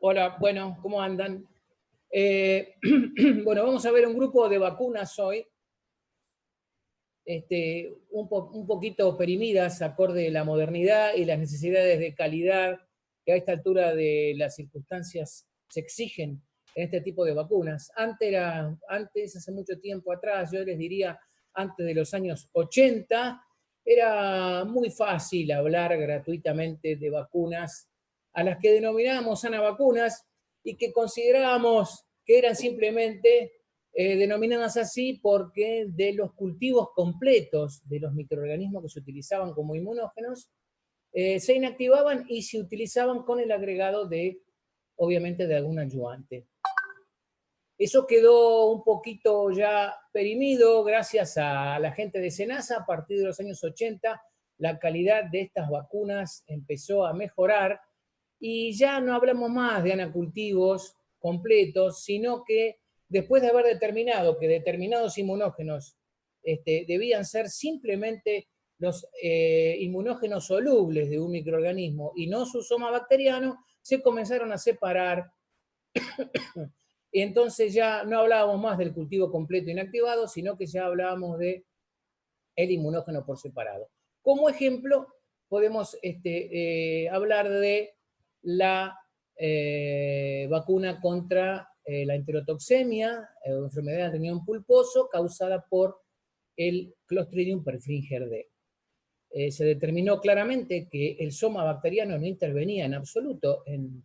Hola, bueno, ¿cómo andan? Eh, bueno, vamos a ver un grupo de vacunas hoy, un poquito oprimidas acorde a la modernidad y las necesidades de calidad que a esta altura de las circunstancias se exigen en este tipo de vacunas. Antes, hace mucho tiempo atrás, yo les diría antes de los años 80, era muy fácil hablar gratuitamente de vacunas a las que denominábamos anavacunas y que considerábamos que eran simplemente denominadas así porque de los cultivos completos de los microorganismos que se utilizaban como inmunógenos, se inactivaban y se utilizaban con el agregado de, obviamente, de algún ayudante. Eso quedó un poquito ya perimido gracias a la gente de SENASA. A partir de los años 80, la calidad de estas vacunas empezó a mejorar y ya no hablamos más de anacultivos completos, sino que después de haber determinado que determinados inmunógenos debían ser simplemente los inmunógenos solubles de un microorganismo y no su soma bacteriano, se comenzaron a separar y entonces ya no hablábamos más del cultivo completo inactivado, sino que ya hablábamos de el inmunógeno por separado. Como ejemplo, podemos hablar de la vacuna contra la enterotoxemia, o enfermedad del riñón pulposo, causada por el Clostridium perfringens D. Se determinó claramente que el soma bacteriano no intervenía en absoluto en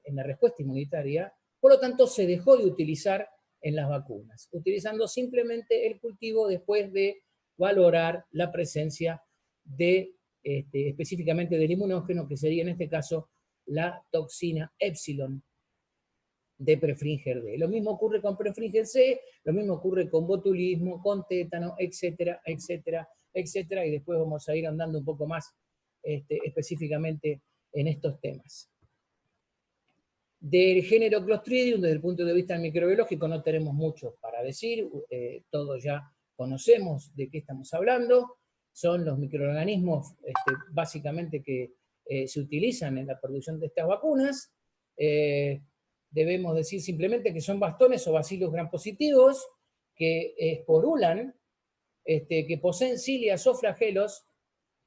la respuesta inmunitaria, por lo tanto se dejó de utilizar en las vacunas, utilizando simplemente el cultivo después de valorar la presencia de, específicamente del inmunógeno, que sería en este caso la toxina epsilon de Perfringens D. Lo mismo ocurre con Perfringens C, lo mismo ocurre con botulismo, con tétano, etcétera, etcétera, etcétera, y después vamos a ir andando un poco más específicamente en estos temas. Del género Clostridium, desde el punto de vista microbiológico, no tenemos mucho para decir, todos ya conocemos de qué estamos hablando, son los microorganismos básicamente que se utilizan en la producción de estas vacunas. Debemos decir simplemente que son bastones o bacilos gram positivos que esporulan, que poseen cilias o flagelos.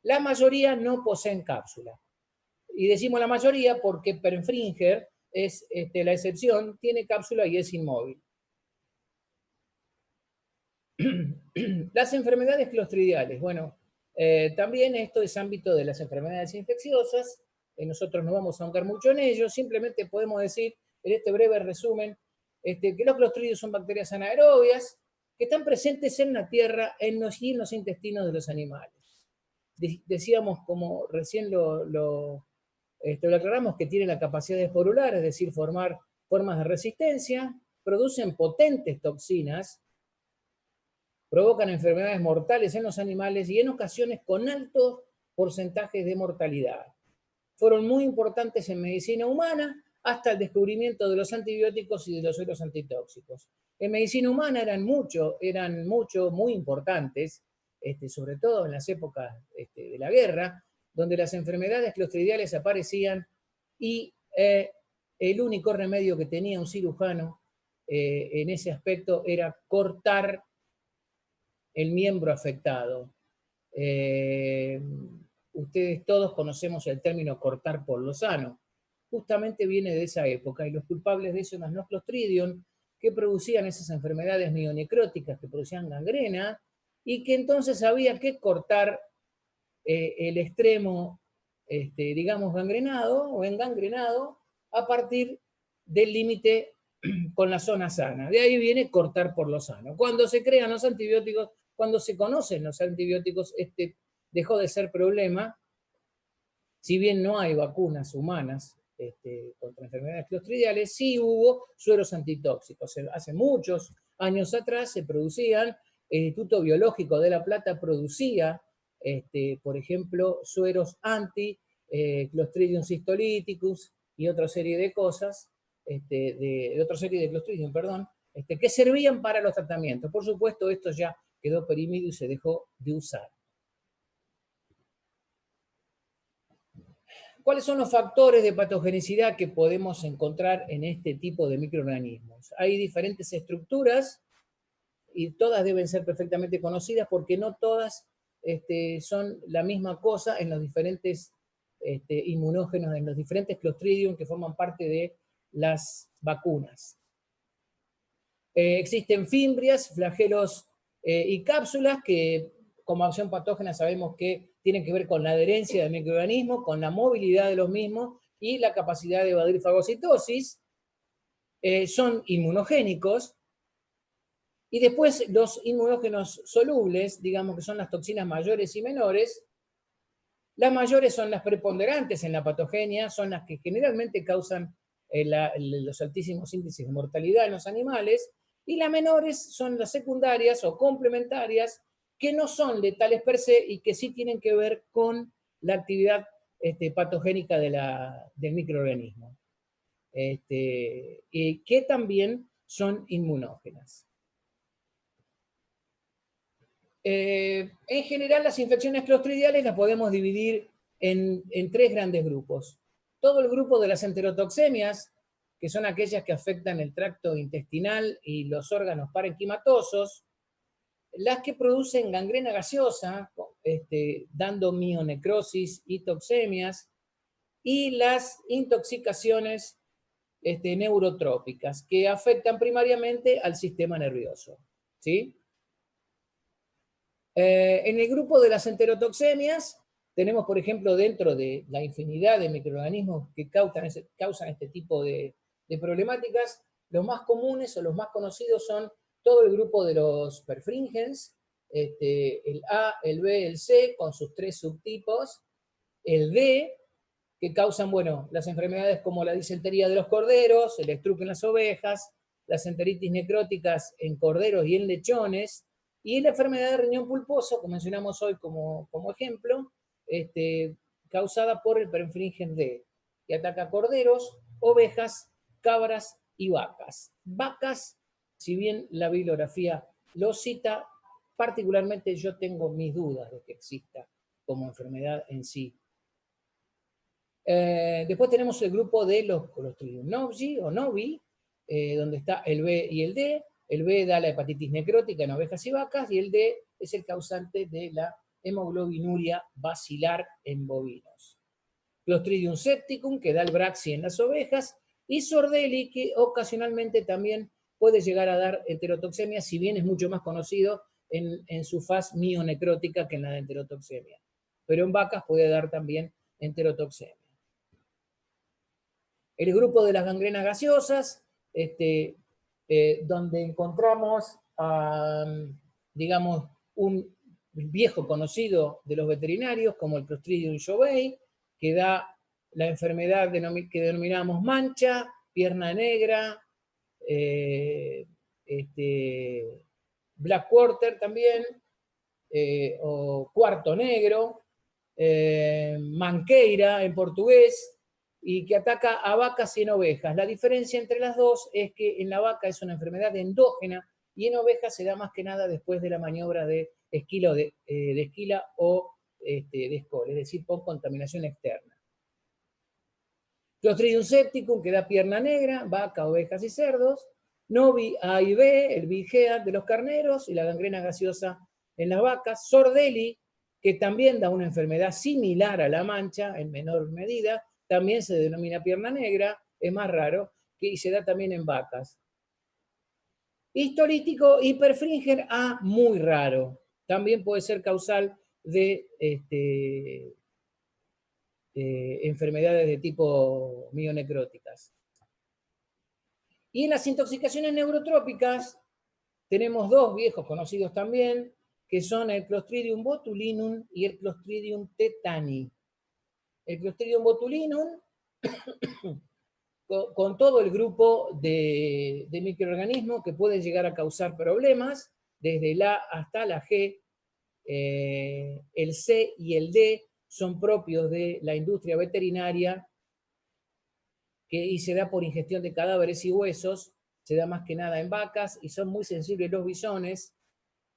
La mayoría no poseen cápsula. Y decimos la mayoría porque Perfringens es la excepción, tiene cápsula y es inmóvil. Las enfermedades clostridiales. Bueno, también esto es ámbito de las enfermedades infecciosas. Nosotros no vamos a ahondar mucho en ello. Simplemente podemos decir, en este breve resumen, que los clostridios son bacterias anaerobias que están presentes en la tierra y en los intestinos de los animales. Decíamos, como recién lo aclaramos, que tienen la capacidad de esporular, es decir, formar formas de resistencia, producen potentes toxinas, provocan enfermedades mortales en los animales y en ocasiones con altos porcentajes de mortalidad. Fueron muy importantes en medicina humana hasta el descubrimiento de los antibióticos y de los sueros antitóxicos. En medicina humana eran muy importantes, sobre todo en las épocas de la guerra, donde las enfermedades clostridiales aparecían y el único remedio que tenía un cirujano en ese aspecto era cortar el miembro afectado. Ustedes todos conocemos el término cortar por lo sano. Justamente viene de esa época y los culpables de eso eran los Clostridium, que producían esas enfermedades mionecróticas, que producían gangrena, y que entonces había que cortar el extremo, digamos, gangrenado o engangrenado a partir del límite con la zona sana. De ahí viene cortar por lo sano. Cuando se crean los antibióticos, cuando se conocen los antibióticos, dejó de ser problema. Si bien no hay vacunas humanas contra enfermedades clostridiales, sí hubo sueros antitóxicos. Hace muchos años atrás se producían, el Instituto Biológico de La Plata producía, por ejemplo, sueros anti-Clostridium cystolyticus y otra serie de cosas, de otra serie de Clostridium, perdón, que servían para los tratamientos. Por supuesto, esto ya quedó perimido y se dejó de usar. ¿Cuáles son los factores de patogenicidad que podemos encontrar en este tipo de microorganismos? Hay diferentes estructuras y todas deben ser perfectamente conocidas porque no todas son la misma cosa en los diferentes inmunógenos, en los diferentes Clostridium que forman parte de las vacunas. Existen fimbrias, flagelos y cápsulas que como acción patógena sabemos que tienen que ver con la adherencia del microorganismo, con la movilidad de los mismos y la capacidad de evadir fagocitosis. Son inmunogénicos. Y después los inmunógenos solubles, digamos que son las toxinas mayores y menores. Las mayores son las preponderantes en la patogenia, son las que generalmente causan los altísimos índices de mortalidad en los animales, y las menores son las secundarias o complementarias, que no son letales per se y que sí tienen que ver con la actividad patogénica del microorganismo, y que también son inmunógenas. En general, las infecciones clostridiales las podemos dividir en tres grandes grupos. Todo el grupo de las enterotoxemias, que son aquellas que afectan el tracto intestinal y los órganos parenquimatosos, las que producen gangrena gaseosa, dando mionecrosis y toxemias, y las intoxicaciones neurotrópicas, que afectan primariamente al sistema nervioso, ¿sí? En el grupo de las enterotoxemias, tenemos, por ejemplo, dentro de la infinidad de microorganismos que causan este tipo de problemáticas, los más comunes o los más conocidos son todo el grupo de los perfringens, el A, el B, el C, con sus tres subtipos, el D, que causan, bueno, las enfermedades como la disentería de los corderos, el estruco en las ovejas, las enteritis necróticas en corderos y en lechones, y la enfermedad de riñón pulposo, que mencionamos hoy como ejemplo, causada por el perfringen D, que ataca corderos, ovejas, cabras y vacas. Vacas, si bien la bibliografía lo cita, particularmente yo tengo mis dudas de que exista como enfermedad en sí. Después tenemos el grupo de los Clostridium novi o novi, donde está el B y el D. El B da la hepatitis necrótica en ovejas y vacas, y el D es el causante de la hemoglobinuria basilar en bovinos. Clostridium septicum, que da el Braxi en las ovejas, y Sordelli, que ocasionalmente también puede llegar a dar enterotoxemia, si bien es mucho más conocido en su faz mionecrótica que en la de enterotoxemia. Pero en vacas puede dar también enterotoxemia. El grupo de las gangrenas gaseosas, donde encontramos, digamos, un viejo conocido de los veterinarios, como el Clostridium jovei, que da la enfermedad que denominamos mancha, pierna negra, black quarter también, o cuarto negro, manqueira en portugués, y que ataca a vacas y en ovejas. La diferencia entre las dos es que en la vaca es una enfermedad endógena y en ovejas se da más que nada después de la maniobra de esquila o de escol, es decir, por contaminación externa. Clostridium septicum, que da pierna negra, vaca, ovejas y cerdos. Novi A y B, el vigea de los carneros y la gangrena gaseosa en las vacas. Sordelli, que también da una enfermedad similar a la mancha en menor medida, también se denomina pierna negra, es más raro, y se da también en vacas. Histolítico hiperfringer A, muy raro. También puede ser causal de enfermedades de tipo mionecróticas. Y en las intoxicaciones neurotrópicas tenemos dos viejos conocidos también, que son el Clostridium botulinum y el Clostridium tetani. El Clostridium botulinum, con todo el grupo de microorganismos que pueden llegar a causar problemas, desde la A hasta la G, el C y el D son propios de la industria veterinaria y se da por ingestión de cadáveres y huesos, se da más que nada en vacas y son muy sensibles los bisones.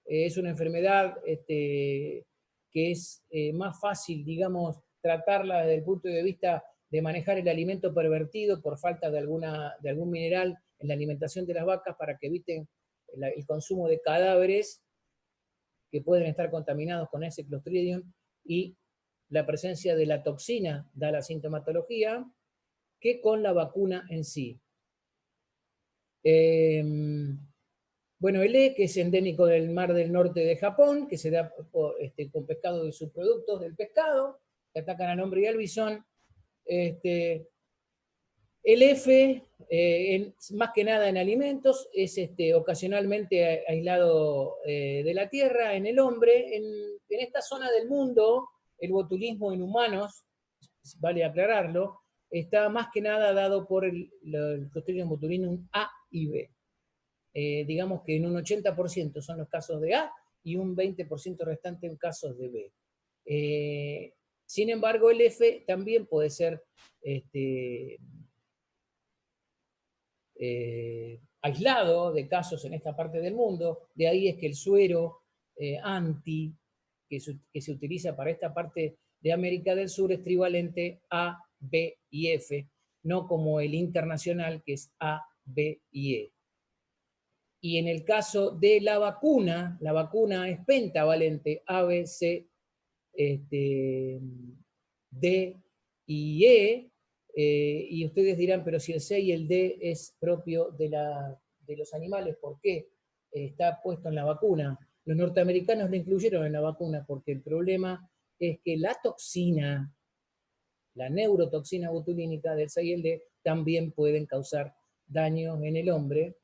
Es una enfermedad que es más fácil, digamos, tratarla desde el punto de vista de manejar el alimento pervertido por falta de algún mineral en la alimentación de las vacas para que eviten el consumo de cadáveres que pueden estar contaminados con ese Clostridium, y la presencia de la toxina da la sintomatología, que con la vacuna en sí. Bueno, el E, que es endémico del Mar del Norte de Japón, que se da con pescado y subproductos del pescado, que atacan al hombre y al bisón. El F, más que nada en alimentos, es ocasionalmente aislado de la tierra en el hombre. En esta zona del mundo, el botulismo en humanos, vale aclararlo, está más que nada dado por el Clostridium botulinum A y B. Digamos que en un 80% son los casos de A y un 20% restante en casos de B. Sin embargo, el F también puede ser aislado de casos en esta parte del mundo. De ahí es que el suero anti que se utiliza para esta parte de América del Sur es trivalente A, B y F, no como el internacional que es A, B y E. Y en el caso de la vacuna es pentavalente A, B, C, D y E, y ustedes dirán, pero si el C y el D es propio de los animales, ¿por qué está puesto en la vacuna? Los norteamericanos lo incluyeron en la vacuna porque el problema es que la toxina, la neurotoxina botulínica del C y el D, también pueden causar daños en el hombre.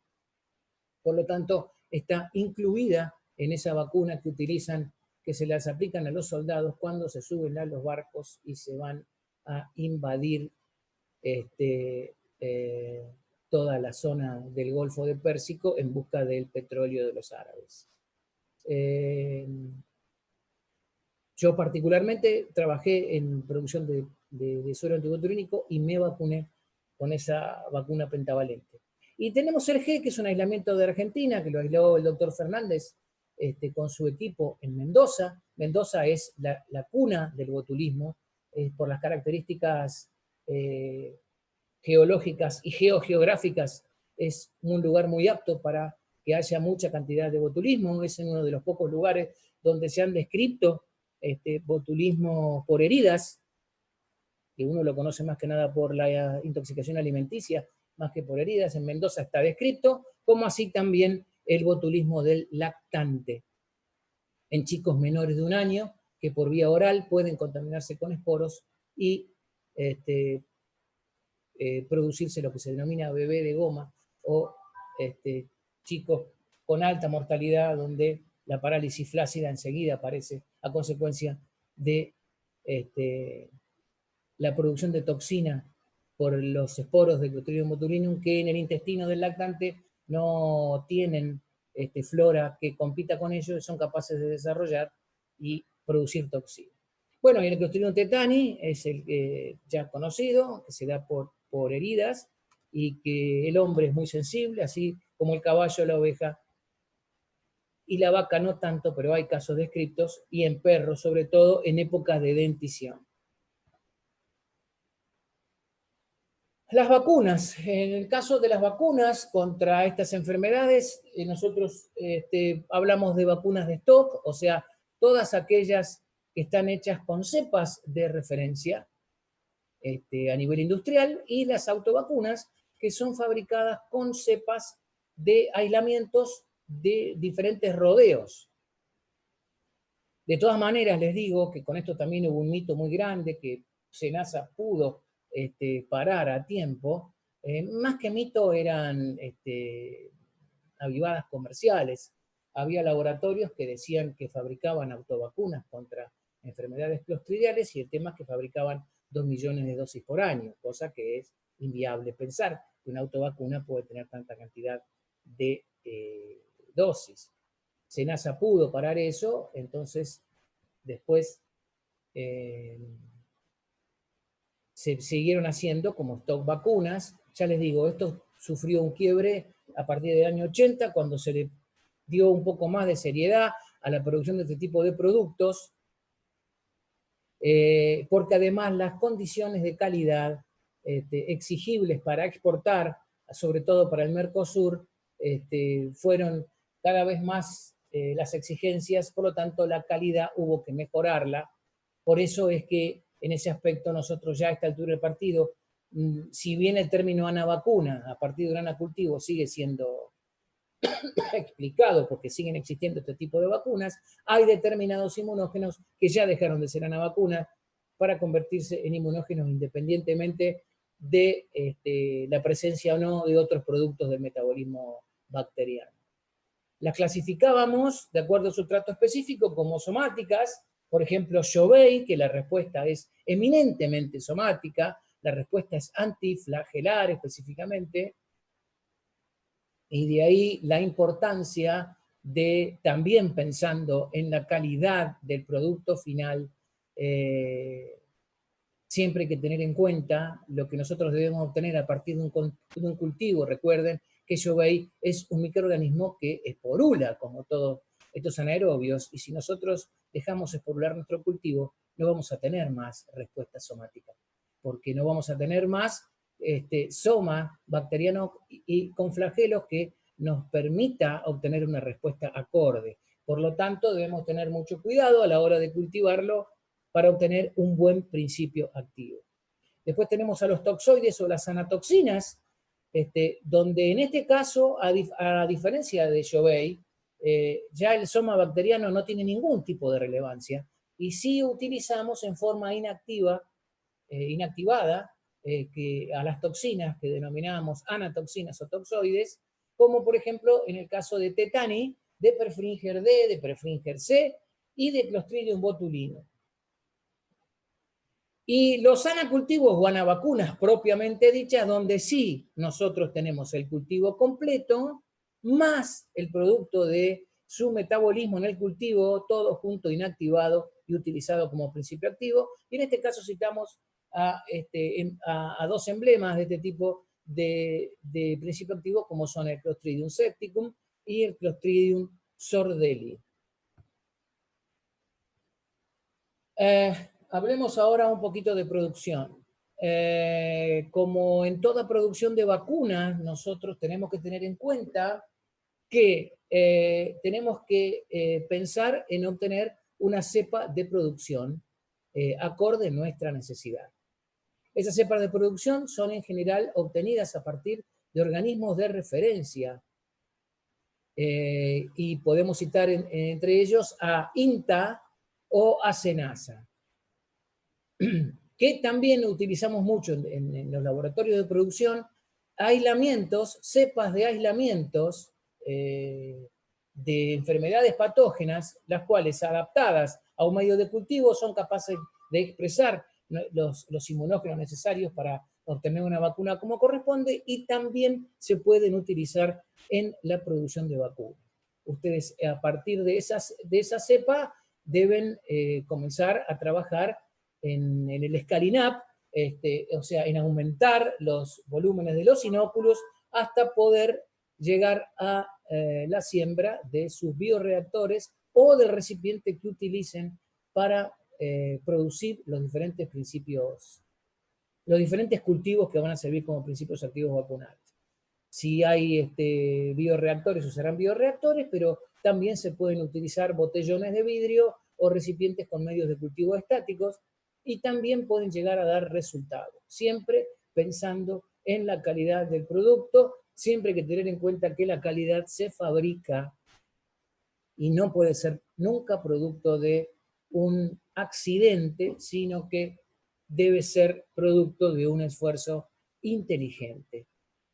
Por lo tanto, está incluida en esa vacuna que utilizan, que se las aplican a los soldados cuando se suben a los barcos y se van a invadir toda la zona del Golfo de Pérsico en busca del petróleo de los árabes. Yo particularmente trabajé en producción de suero antibotulínico y me vacuné con esa vacuna pentavalente. Y tenemos el G, que es un aislamiento de Argentina, que lo aisló el doctor Fernández con su equipo en Mendoza. Mendoza es la cuna del botulismo, por las características geológicas y geográficas, es un lugar muy apto para que haya mucha cantidad de botulismo. Es uno de los pocos lugares donde se han descrito botulismo por heridas, que uno lo conoce más que nada por la intoxicación alimenticia, más que por heridas. En Mendoza está descrito, como así también el botulismo del lactante, en chicos menores de 1 año, que por vía oral pueden contaminarse con esporos y producirse lo que se denomina bebé de goma, o chicos con alta mortalidad, donde la parálisis flácida enseguida aparece a consecuencia de la producción de toxina por los esporos de Clostridium botulinum, que en el intestino del lactante no tienen flora que compita con ellos y son capaces de desarrollar y producir toxina. Bueno, y el Clostridium tetani es el ya conocido, que se da por heridas, y que el hombre es muy sensible, así como el caballo, la oveja, y la vaca no tanto, pero hay casos descritos, y en perros, sobre todo en épocas de dentición. Las vacunas. En el caso de las vacunas contra estas enfermedades, nosotros hablamos de vacunas de stock, o sea, todas aquellas que están hechas con cepas de referencia a nivel industrial, y las autovacunas, que son fabricadas con cepas de aislamientos de diferentes rodeos. De todas maneras, les digo que con esto también hubo un mito muy grande, que SENASA pudo parar a tiempo. Más que mito, eran avivadas comerciales. Había laboratorios que decían que fabricaban autovacunas contra enfermedades clostridiales, y el tema es que fabricaban 2 millones de dosis por año, cosa que es inviable pensar que una autovacuna puede tener tanta cantidad de dosis. SENASA pudo parar eso, entonces después se siguieron haciendo como stock vacunas. Ya les digo, esto sufrió un quiebre a partir del año 80, cuando se le dio un poco más de seriedad a la producción de este tipo de productos, porque además las condiciones de calidad exigibles para exportar, sobre todo para el Mercosur, fueron cada vez más las exigencias, por lo tanto la calidad hubo que mejorarla. Por eso es que en ese aspecto nosotros ya a esta altura del partido, si bien el término anavacuna a partir de un anacultivo sigue siendo explicado porque siguen existiendo este tipo de vacunas, hay determinados inmunógenos que ya dejaron de ser anavacunas para convertirse en inmunógenos independientemente de la presencia o no de otros productos del metabolismo bacteriano. Las clasificábamos de acuerdo a su trato específico como somáticas, por ejemplo, Jovey, que la respuesta es eminentemente somática, la respuesta es antiflagelar específicamente, y de ahí la importancia de, también pensando en la calidad del producto final, siempre hay que tener en cuenta lo que nosotros debemos obtener a partir de un cultivo. Recuerden que Jovey es un microorganismo que esporula, como todos estos anaerobios, y si nosotros dejamos esporular nuestro cultivo, no vamos a tener más respuesta somática, porque no vamos a tener más soma bacteriano y con flagelos que nos permita obtener una respuesta acorde. Por lo tanto, debemos tener mucho cuidado a la hora de cultivarlo para obtener un buen principio activo. Después tenemos a los toxoides o las anatoxinas, donde en este caso, a diferencia de Jovey, ya el soma bacteriano no tiene ningún tipo de relevancia, y sí utilizamos en forma inactivada, a las toxinas que denominamos anatoxinas o toxoides, como por ejemplo en el caso de tetani, de Perfringer D, de Perfringer C y de Clostridium botulinum. Y los anacultivos o anavacunas propiamente dichas, donde sí nosotros tenemos el cultivo completo, más el producto de su metabolismo en el cultivo, todo junto inactivado y utilizado como principio activo. Y en este caso citamos a dos emblemas de este tipo de principio activo, como son el Clostridium septicum y el Clostridium sordelli. Hablemos ahora un poquito de producción. Como en toda producción de vacunas, nosotros tenemos que tener en cuenta que tenemos que pensar en obtener una cepa de producción acorde a nuestra necesidad. Esas cepas de producción son en general obtenidas a partir de organismos de referencia, y podemos citar entre ellos a INTA o a SENASA, que también utilizamos mucho en los laboratorios de producción, aislamientos, cepas de aislamientos de enfermedades patógenas, las cuales adaptadas a un medio de cultivo son capaces de expresar los inmunógenos necesarios para obtener una vacuna como corresponde, y también se pueden utilizar en la producción de vacunas. Ustedes a partir de esa cepa deben comenzar a trabajar en el scaling up, o sea, en aumentar los volúmenes de los inóculos hasta poder llegar a la siembra de sus bioreactores o del recipiente que utilicen para producir los diferentes principios, los diferentes cultivos que van a servir como principios activos vacunales. Si hay bioreactores, usarán bioreactores, pero también se pueden utilizar botellones de vidrio o recipientes con medios de cultivo estáticos, y también pueden llegar a dar resultados, siempre pensando en la calidad del producto. Siempre hay que tener en cuenta que la calidad se fabrica y no puede ser nunca producto de un accidente, sino que debe ser producto de un esfuerzo inteligente.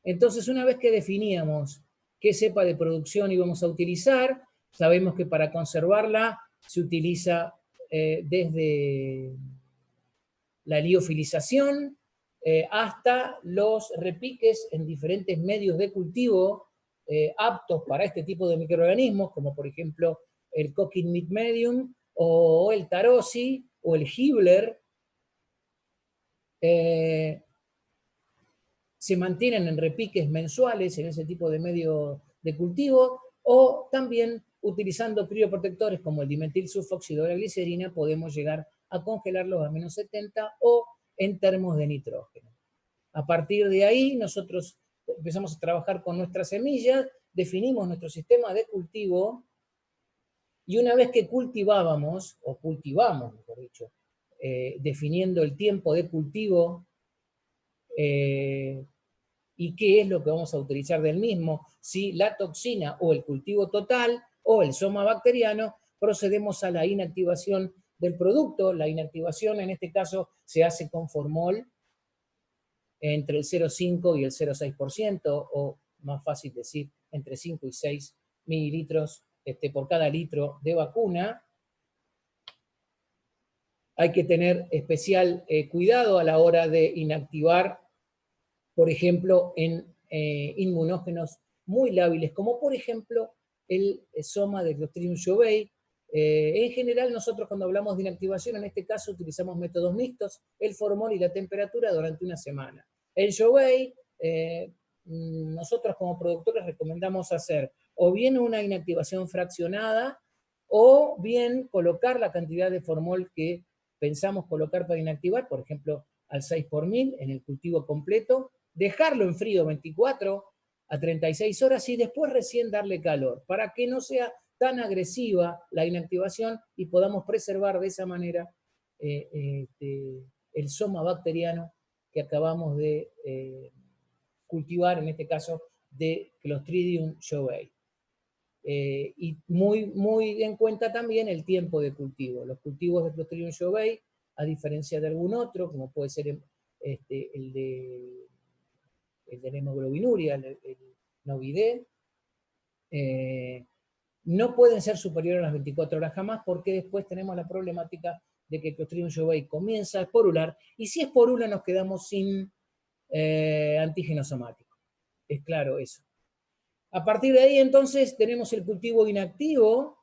Entonces, una vez que definíamos qué cepa de producción íbamos a utilizar, sabemos que para conservarla se utiliza desde la liofilización hasta los repiques en diferentes medios de cultivo aptos para este tipo de microorganismos, como por ejemplo el Cocking Meat Medium o el Tarosi o el Hibler. Se mantienen en repiques mensuales en ese tipo de medio de cultivo, o también utilizando crioprotectores como el dimetil sulfóxido de la glicerina podemos llegar a congelarlos a menos 70 o en termos de nitrógeno. A partir de ahí nosotros empezamos a trabajar con nuestras semillas, definimos nuestro sistema de cultivo y una vez que cultivábamos, o cultivamos, mejor dicho, definiendo el tiempo de cultivo y qué es lo que vamos a utilizar del mismo, si la toxina o el cultivo total o el soma bacteriano, procedemos a la inactivación del producto. La inactivación en este caso se hace con formol entre el 0,5 y el 0,6%, o más fácil decir, entre 5 y 6 mililitros por cada litro de vacuna. Hay que tener especial cuidado a la hora de inactivar, por ejemplo, en inmunógenos muy lábiles, como por ejemplo el soma de Clostridium shoebae. En general, nosotros cuando hablamos de inactivación, en este caso utilizamos métodos mixtos, el formol y la temperatura durante una semana. El shoebae, nosotros como productores recomendamos hacer o bien una inactivación fraccionada, o bien colocar la cantidad de formol que pensamos colocar para inactivar, por ejemplo, al 6 por 1000 en el cultivo completo, dejarlo en frío 24 a 36 horas y después recién darle calor, para que no sea tan agresiva la inactivación y podamos preservar de esa manera el soma bacteriano que acabamos de cultivar, en este caso de Clostridium shoebae. Y muy en cuenta también el tiempo de cultivo. Los cultivos de Clostridium shoebae, a diferencia de algún otro, como puede ser el de la hemoglobinuria, el Novidé, no pueden ser superiores a las 24 horas jamás, porque después tenemos la problemática de que Clostridium shoebae comienza a esporular, y si esporula nos quedamos sin antígeno somático. Es claro eso. A partir de ahí entonces tenemos el cultivo inactivo,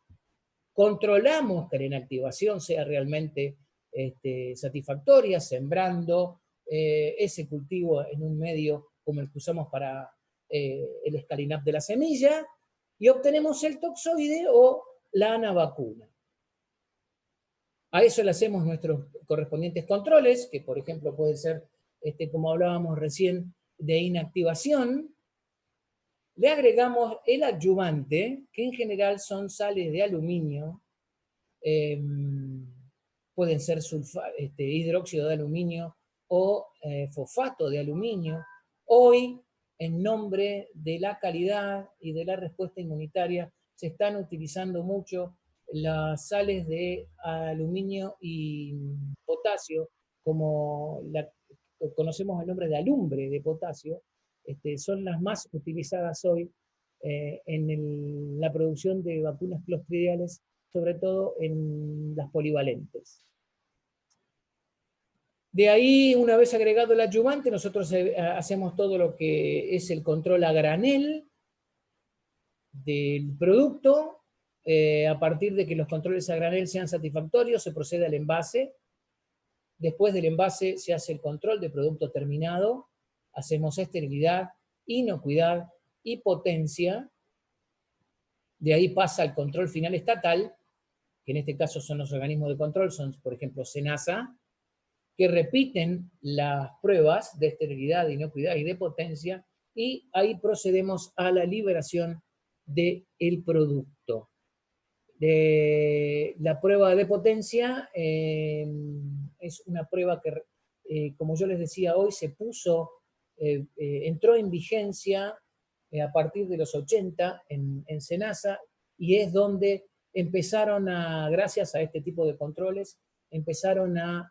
controlamos que la inactivación sea realmente satisfactoria, sembrando ese cultivo en un medio como el que usamos para el escalinap de la semilla, y obtenemos el toxoide o la anavacuna. A eso le hacemos nuestros correspondientes controles, que por ejemplo puede ser, como hablábamos recién, de inactivación. Le agregamos el adyuvante, que en general son sales de aluminio, pueden ser hidróxido de aluminio o fosfato de aluminio. Hoy, en nombre de la calidad y de la respuesta inmunitaria, se están utilizando mucho las sales de aluminio y potasio, como conocemos el nombre de alumbre de potasio. Son las más utilizadas hoy en la producción de vacunas clostridiales, sobre todo en las polivalentes. De ahí, una vez agregado el adyuvante, nosotros hacemos todo lo que es el control a granel del producto. A partir de que los controles a granel sean satisfactorios, se procede al envase. Después del envase se hace el control de producto terminado. Hacemos esterilidad, inocuidad y potencia. De ahí pasa al control final estatal, que en este caso son los organismos de control, son por ejemplo SENASA, que repiten las pruebas de esterilidad, de inocuidad y de potencia, y ahí procedemos a la liberación del producto. La prueba de potencia es una prueba que, como yo les decía hoy, entró en vigencia a partir de los 80 en SENASA, y es donde empezaron gracias a este tipo de controles, empezaron a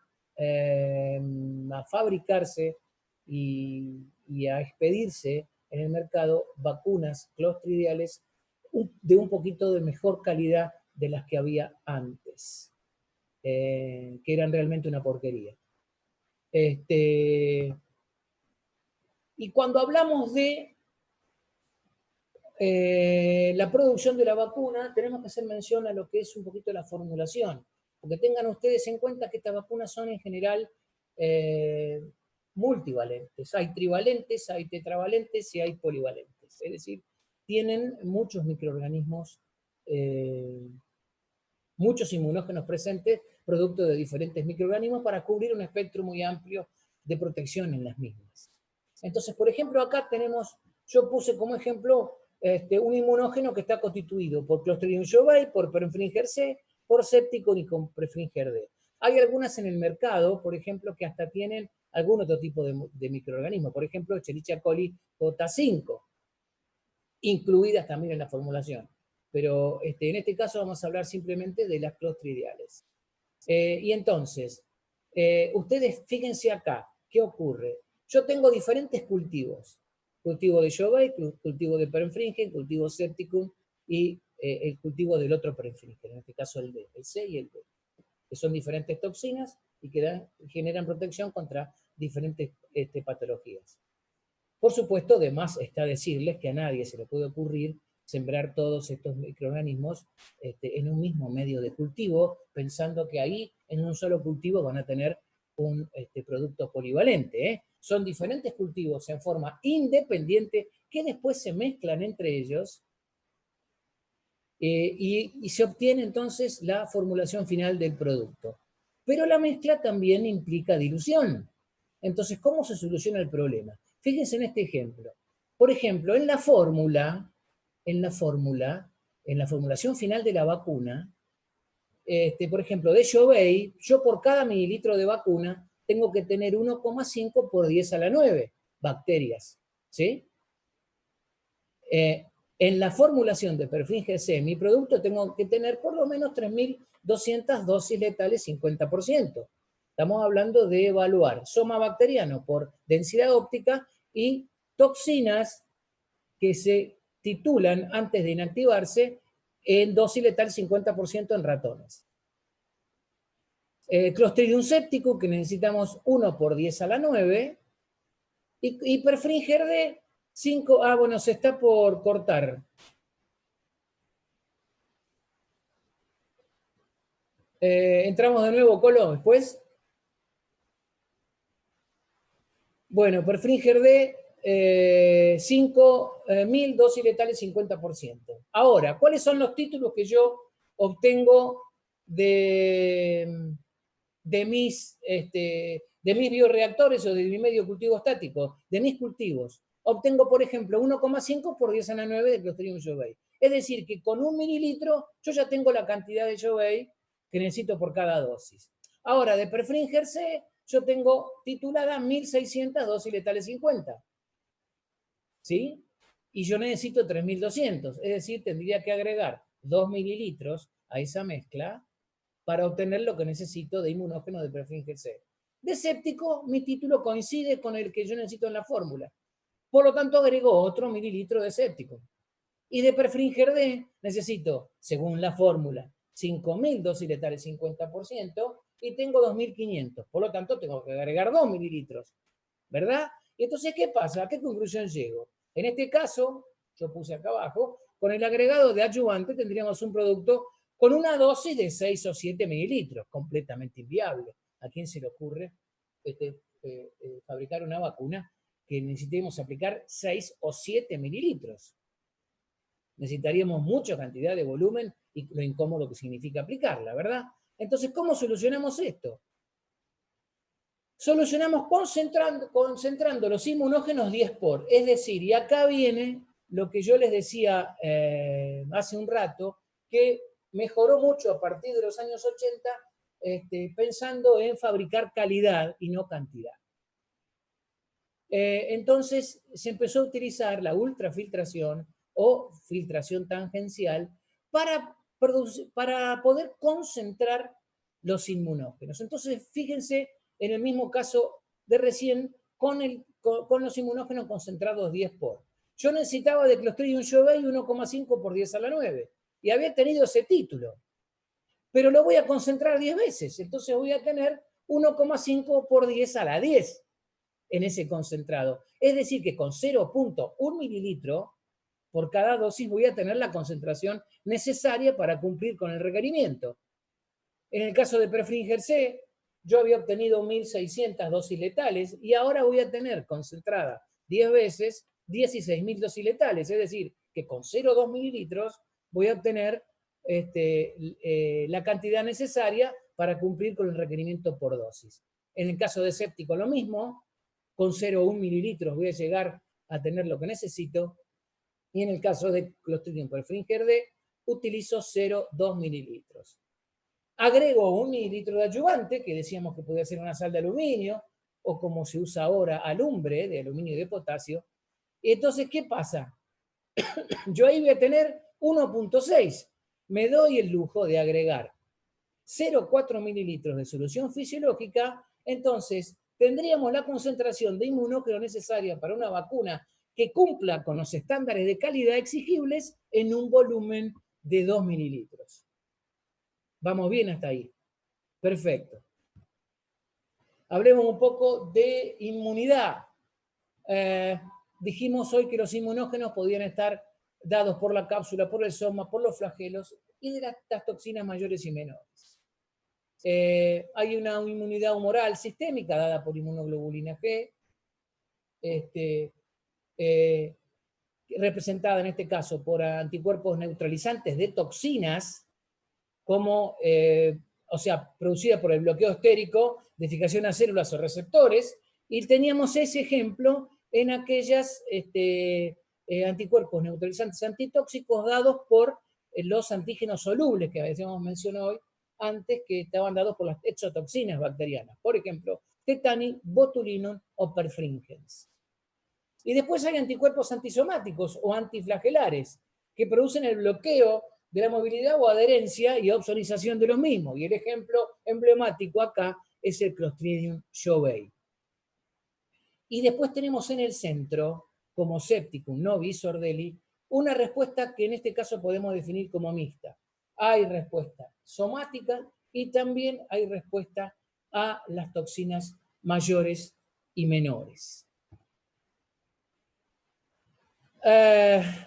fabricarse y a expedirse en el mercado vacunas clostridiales de un poquito de mejor calidad de las que había antes, que eran realmente una porquería. Y cuando hablamos de la producción de la vacuna, tenemos que hacer mención a lo que es un poquito la formulación, porque tengan ustedes en cuenta que estas vacunas son en general multivalentes. Hay trivalentes, hay tetravalentes y hay polivalentes. Es decir, tienen muchos microorganismos, muchos inmunógenos presentes, producto de diferentes microorganismos para cubrir un espectro muy amplio de protección en las mismas. Entonces, por ejemplo, acá tenemos, yo puse como ejemplo un inmunógeno que está constituido por Clostridium jovei, por Perfringens C, por Septicum y con Perfringens D. Hay algunas en el mercado, por ejemplo, que hasta tienen algún otro tipo de microorganismo, por ejemplo, Escherichia coli J5, incluidas también en la formulación. Pero en este caso vamos a hablar simplemente de las clostridiales. Y entonces, ustedes fíjense acá, ¿qué ocurre? Yo tengo diferentes cultivos. Cultivo de Jovei, cultivo de Perfringens, cultivo Septicum y el cultivo del otro Perfringens, en este caso el D, el C y el D, que son diferentes toxinas y que generan protección contra diferentes patologías. Por supuesto, además está decirles que a nadie se le puede ocurrir sembrar todos estos microorganismos en un mismo medio de cultivo, pensando que ahí en un solo cultivo van a tener un producto polivalente. Son diferentes cultivos en forma independiente que después se mezclan entre ellos y se obtiene entonces la formulación final del producto. Pero la mezcla también implica dilución. Entonces, ¿cómo se soluciona el problema? Fíjense en este ejemplo. Por ejemplo, en la formulación final de la vacuna, por ejemplo, de Jovei, yo por cada mililitro de vacuna tengo que tener 1,5 por 10 a la 9 bacterias. ¿Sí? En la formulación de Perfringens C, mi producto tengo que tener por lo menos 3.200 dosis letales 50%. Estamos hablando de evaluar soma bacteriano por densidad óptica y toxinas que se titulan antes de inactivarse en dosis letal 50% en ratones. Clostridium septicum, que necesitamos 1 por 10 a la 9, y Perfringens D, 5, bueno, se está por cortar. Entramos de nuevo, Colo, después. Bueno, Perfringens D, 5.000 dosis letales 50%. Ahora, ¿cuáles son los títulos que yo obtengo de mis bioreactores o de mi medio cultivo estático, de mis cultivos? Obtengo, por ejemplo, 1,5 por 10 a la 9 de Clostridium jovei. Es decir, que con 1 mililitro yo ya tengo la cantidad de jovei que necesito por cada dosis. Ahora, de Perfringens C, yo tengo titulada 1.600 dosis letales 50. ¿Sí? Y yo necesito 3.200. Es decir, tendría que agregar 2 mililitros a esa mezcla para obtener lo que necesito de inmunógeno de Perfringens C. De séptico, mi título coincide con el que yo necesito en la fórmula. Por lo tanto, agrego otro mililitro de séptico. Y de Perfringens D necesito, según la fórmula, 5.000 dosis letales 50% y tengo 2.500. Por lo tanto, tengo que agregar 2 mililitros. ¿Verdad? Y entonces, ¿qué pasa? ¿A qué conclusión llego? En este caso, yo puse acá abajo, con el agregado de adyuvante tendríamos un producto con una dosis de 6 o 7 mililitros, completamente inviable. ¿A quién se le ocurre fabricar una vacuna que necesitemos aplicar 6 o 7 mililitros? Necesitaríamos mucha cantidad de volumen y lo incómodo que significa aplicarla, ¿verdad? Entonces, ¿cómo solucionamos esto? Solucionamos concentrando los inmunógenos 10 por. Es decir, y acá viene lo que yo les decía hace un rato, que mejoró mucho a partir de los años 80, pensando en fabricar calidad y no cantidad. Entonces se empezó a utilizar la ultrafiltración o filtración tangencial para poder concentrar los inmunógenos. Entonces, fíjense en el mismo caso de recién con los inmunógenos concentrados 10 por. Yo necesitaba de Clostridium jovei 1,5 por 10 a la 9 y había tenido ese título, pero lo voy a concentrar 10 veces, entonces voy a tener 1,5 por 10 a la 10 en ese concentrado. Es decir, que con 0,1 mililitro por cada dosis voy a tener la concentración necesaria para cumplir con el requerimiento. En el caso de Perfringens C, yo había obtenido 1.600 dosis letales y ahora voy a tener concentrada 10 veces 16.000 dosis letales. Es decir, que con 0,2 mililitros voy a obtener la cantidad necesaria para cumplir con el requerimiento por dosis. En el caso de séptico lo mismo, con 0,1 mililitros voy a llegar a tener lo que necesito, y en el caso de Clostridium perfringens D, utilizo 0,2 mililitros. Agrego 1 mililitro de adyuvante, que decíamos que podía ser una sal de aluminio, o como se usa ahora, alumbre de aluminio y de potasio. Y entonces, ¿qué pasa? Yo ahí voy a tener 1,6. Me doy el lujo de agregar 0,4 mililitros de solución fisiológica, entonces tendríamos la concentración de inmunógeno necesaria para una vacuna que cumpla con los estándares de calidad exigibles en un volumen de 2 mililitros. ¿Vamos bien hasta ahí? Perfecto. Hablemos un poco de inmunidad. Dijimos hoy que los inmunógenos podían estar dados por la cápsula, por el soma, por los flagelos y de las toxinas mayores y menores. Hay una inmunidad humoral sistémica dada por inmunoglobulina G, representada en este caso por anticuerpos neutralizantes de toxinas, como, o sea, producida por el bloqueo estérico de fijación a células o receptores, y teníamos ese ejemplo en aquellos anticuerpos neutralizantes antitóxicos dados por los antígenos solubles que habíamos mencionado hoy antes, que estaban dados por las exotoxinas bacterianas, por ejemplo, tetani, botulinum o perfringens. Y después hay anticuerpos antisomáticos o antiflagelares que producen el bloqueo de la movilidad o adherencia y ozonización de los mismos. Y el ejemplo emblemático acá es el Clostridium shoebae. Y después tenemos en el centro, como Septicum novis ordelli, una respuesta que en este caso podemos definir como mixta. Hay respuesta somática y también hay respuesta a las toxinas mayores y menores.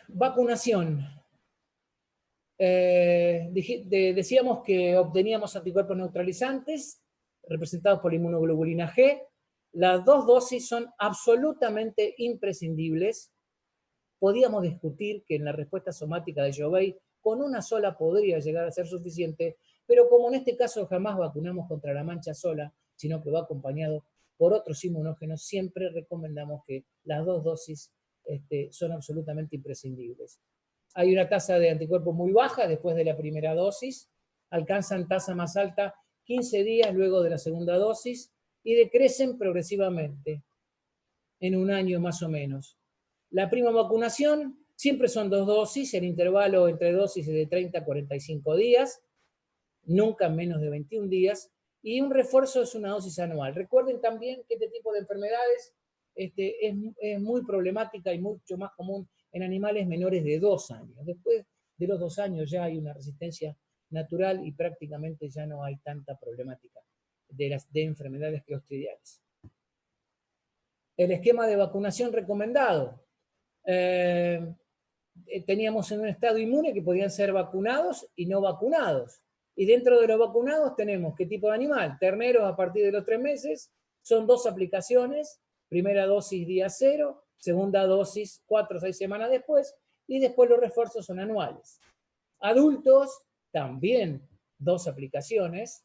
Vacunación. Decíamos que obteníamos anticuerpos neutralizantes representados por la inmunoglobulina G. Las 2 dosis son absolutamente imprescindibles. Podíamos discutir que en la respuesta somática de Shoebae con una sola podría llegar a ser suficiente, pero como en este caso jamás vacunamos contra la mancha sola, sino que va acompañado por otros inmunógenos, siempre recomendamos que las 2 dosis son absolutamente imprescindibles. Hay una tasa de anticuerpos muy baja después de la primera dosis, alcanzan tasa más alta 15 días luego de la segunda dosis y decrecen progresivamente en un año más o menos. La prima vacunación siempre son 2 dosis, el intervalo entre dosis es de 30 a 45 días, nunca menos de 21 días, y un refuerzo es una dosis anual. Recuerden también que este tipo de enfermedades es muy problemática y mucho más común en animales menores de 2 años. Después de los 2 años ya hay una resistencia natural y prácticamente ya no hay tanta problemática de enfermedades clostridiales. El esquema de vacunación recomendado. Teníamos en un estado inmune que podían ser vacunados y no vacunados. Y dentro de los vacunados tenemos qué tipo de animal. Terneros a partir de los 3 meses, son 2 aplicaciones, primera dosis día 0, segunda dosis 4 o 6 semanas después, y después los refuerzos son anuales. Adultos, también 2 aplicaciones,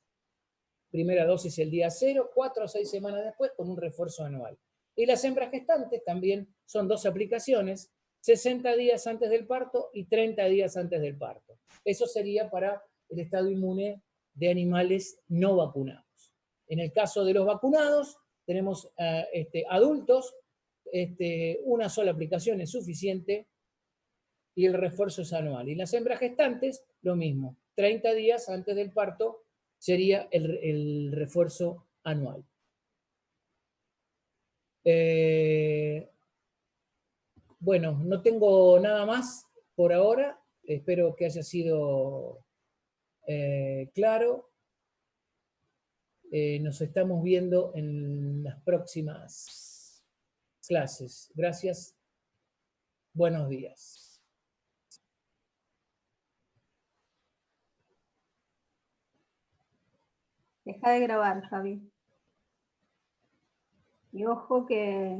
primera dosis el día 0, 4 o 6 semanas después con un refuerzo anual. Y las hembras gestantes también son 2 aplicaciones, 60 días antes del parto y 30 días antes del parto. Eso sería para el estado inmune de animales no vacunados. En el caso de los vacunados, tenemos adultos, una sola aplicación es suficiente y el refuerzo es anual. Y las hembras gestantes, lo mismo, 30 días antes del parto sería el refuerzo anual. Bueno, no tengo nada más por ahora. Espero que haya sido claro. Nos estamos viendo en las próximas clases. Gracias. Buenos días. Deja de grabar, Javi. Y ojo que